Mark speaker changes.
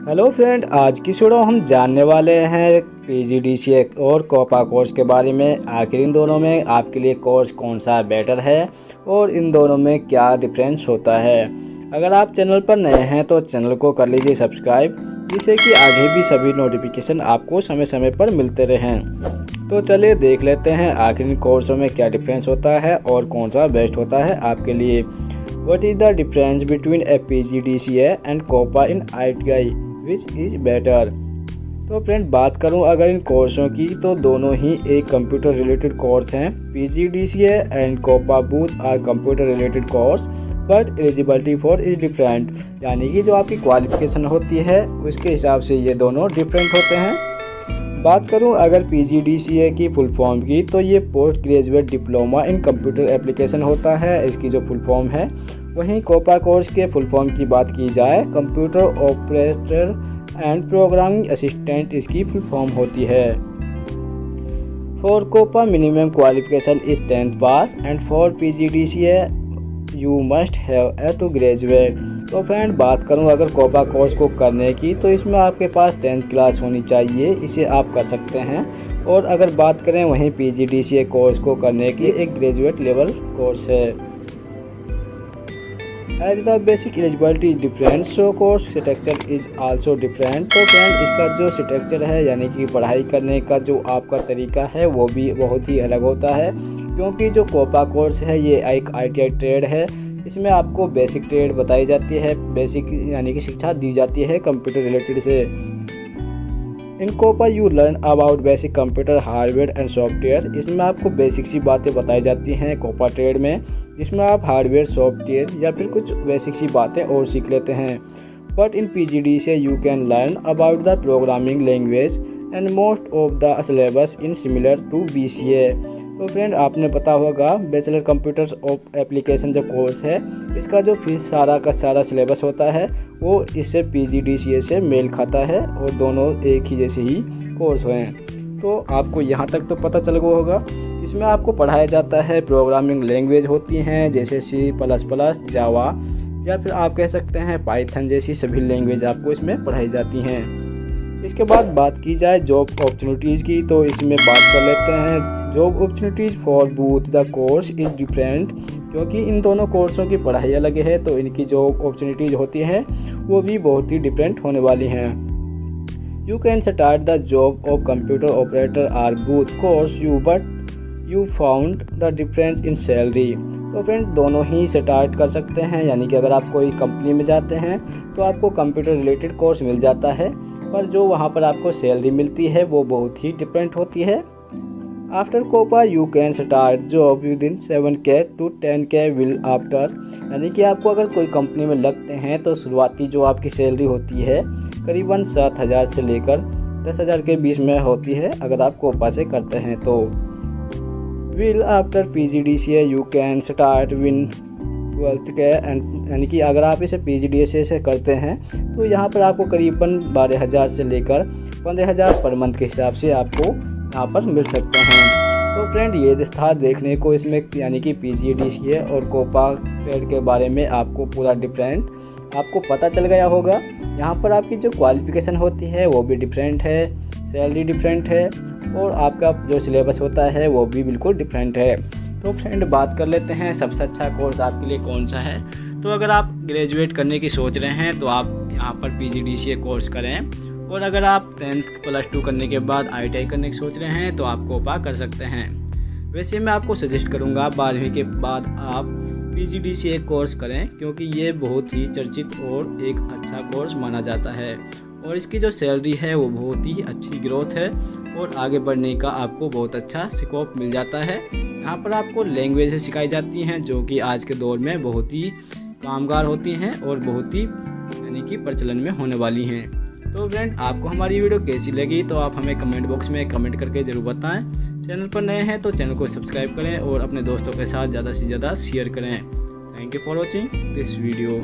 Speaker 1: Hello friend, आज की video हम जानने वाले हैं पीजीडीसीए और कोपा कोर्स के बारे में। आखिर इन दोनों में आपके लिए कोर्स कौन सा बेटर है और इन दोनों में क्या डिफरेंस होता है। अगर आप चैनल पर नए हैं तो चैनल को कर लीजिए सब्सक्राइब, जिससे कि आगे भी सभी नोटिफिकेशन आपको समय समय पर मिलते रहें। तो चलिए देख लेते हैं आखिर इन कोर्सों में क्या डिफरेंस होता है और कौन सा बेस्ट होता है आपके लिए। What is the difference between a PGDCA and COPA in ITI? Which is better? तो फ्रेंड बात करूं अगर इन कोर्सों की तो दोनों ही एक कंप्यूटर रिलेटेड कोर्स हैं। PGDCA and COPA both are computer related course but eligibility for is different, यानी कि जो आपकी क्वालिफिकेशन होती है उसके हिसाब से ये दोनों डिफरेंट होते हैं। बात करूं अगर PGDCA की फुल फॉर्म की तो ये post graduate diploma in computer application होता है, इसकी जो फुल फॉर्म है। वहीं कोपा कोर्स के फुल फॉर्म की बात की जाए computer operator and programming assistant, इसकी फुल फॉर्म होती है। For COPA minimum qualification is 10th pass and for PGDCA you must have to graduate. तो फ्रेंड बात करूं अगर कोपा कोर्स को करने की तो इसमें आपके पास 10th क्लास होनी चाहिए, इसे आप कर सकते हैं। और अगर बात करें वहीं PGDCA कोर्स को करने की एक ग्रेजुएट लेवल कोर्स है। As the basic eligibility different so course structure is also different. तो फ्रेंड इसका जो स्ट्रक्चर है यानी कि पढ़ाई करने का जो आपका तरीका है वो भी बहुत ही अलग होता है, क्योंकि जो कोपा कोर्स है ये एक ITI ट्रेड है। इसमें आपको बेसिक ट्रेड बताई जाती है, बेसिक यानी कि शिक्षा दी जाती है कंप्यूटर रिलेटेड से। In COPA you learn about basic computer hardware and software. इसमें आपको बेसिक सी बातें बताई जाती हैं कोपा ट्रेड में, जिसमें आप हार्डवेयर सॉफ्टवेयर या फिर कुछ बेसिक सी बातें और सीख लेते हैं। But in PGDCA you can learn about the programming language and most of the syllabus in similar to BCA। तो फ्रेंड आपने पता होगा बैचलर कंप्यूटर ऑफ एप्लीकेशन जो कोर्स है इसका जो फीस सारा का सारा सिलेबस होता है वो इससे PGDCA से मेल खाता है और दोनों एक ही जैसे ही कोर्स हैं। तो आपको यहाँ तक तो पता चल गया होगा। इसमें आपको पढ़ाया जाता है प्रोग्रामिंग लैंग्वेज होती हैं जैसे C++, जावा या फिर आप कह सकते हैं पाइथन जैसी सभी लैंग्वेज आपको इसमें पढ़ाई जाती हैं। इसके बाद बात की जाए जॉब अपॉर्चुनिटीज़ की तो इसमें बात कर लेते हैं। Job opportunities for both the course is different, क्योंकि इन दोनों कोर्सों की पढ़ाई अलग है तो इनकी जॉब अपॉर्चुनिटीज़ होती हैं वो भी बहुत ही डिफरेंट होने वाली हैं। You can start the job of computer operator are both course you but you found the difference in salary. तो फ्रेंड दोनों ही स्टार्ट कर सकते हैं, यानी कि अगर आप कोई कंपनी में जाते हैं तो आपको कंप्यूटर रिलेटेड कोर्स मिल जाता है, पर जो वहाँ पर आपको सैलरी मिलती है वो बहुत ही डिफरेंट होती है। After COPA you can start job within 7K to 10K will after, यानी कि आपको अगर कोई कंपनी में लगते हैं तो शुरुआती जो आपकी सैलरी होती है करीबन 7,000 से लेकर 10,000 के बीच में होती है अगर आप कोपा से करते हैं तो। Will after PGDCA you can start win 12K and, यानी कि अगर आप इसे PGDCA से करते हैं तो यहाँ पर आपको करीबन 12,000 से लेकर 15,000 पर मंथ के हिसाब से आपको यहाँ पर मिल सकते हैं। तो फ्रेंड ये था देखने को इसमें, यानी कि PGDCA और कोपा ट्रेड के बारे में आपको पूरा डिफरेंट आपको पता चल गया होगा। यहाँ पर आपकी जो क्वालिफिकेशन होती है वो भी डिफरेंट है, सैलरी डिफरेंट है और आपका जो सिलेबस होता है वो भी बिल्कुल डिफरेंट है। तो फ्रेंड बात कर लेते हैं सबसे अच्छा कोर्स आपके लिए कौन सा है। तो अगर आप ग्रेजुएट करने की सोच रहे हैं तो आप यहाँ पर PGDCA कोर्स करें, और अगर आप 10th+2 करने के बाद ITI करने की सोच रहे हैं तो आप कोपा कर सकते हैं। वैसे मैं आपको सजेस्ट करूँगा 12वीं के बाद आप PGDCA कोर्स करें, क्योंकि ये बहुत ही चर्चित और एक अच्छा कोर्स माना जाता है और इसकी जो सैलरी है वो बहुत ही अच्छी ग्रोथ है और आगे बढ़ने का आपको बहुत अच्छा स्कोप मिल जाता है। यहाँ पर आपको लैंग्वेज सिखाई जाती हैं जो कि आज के दौर में बहुत ही कामगार होती हैं और बहुत ही यानी कि प्रचलन में होने वाली हैं। तो फ्रेंड आपको हमारी वीडियो कैसी लगी तो आप हमें कमेंट बॉक्स में कमेंट करके ज़रूर बताएं। चैनल पर नए हैं तो चैनल को सब्सक्राइब करें और अपने दोस्तों के साथ ज़्यादा से ज़्यादा शेयर करें। Thank you for watching this video.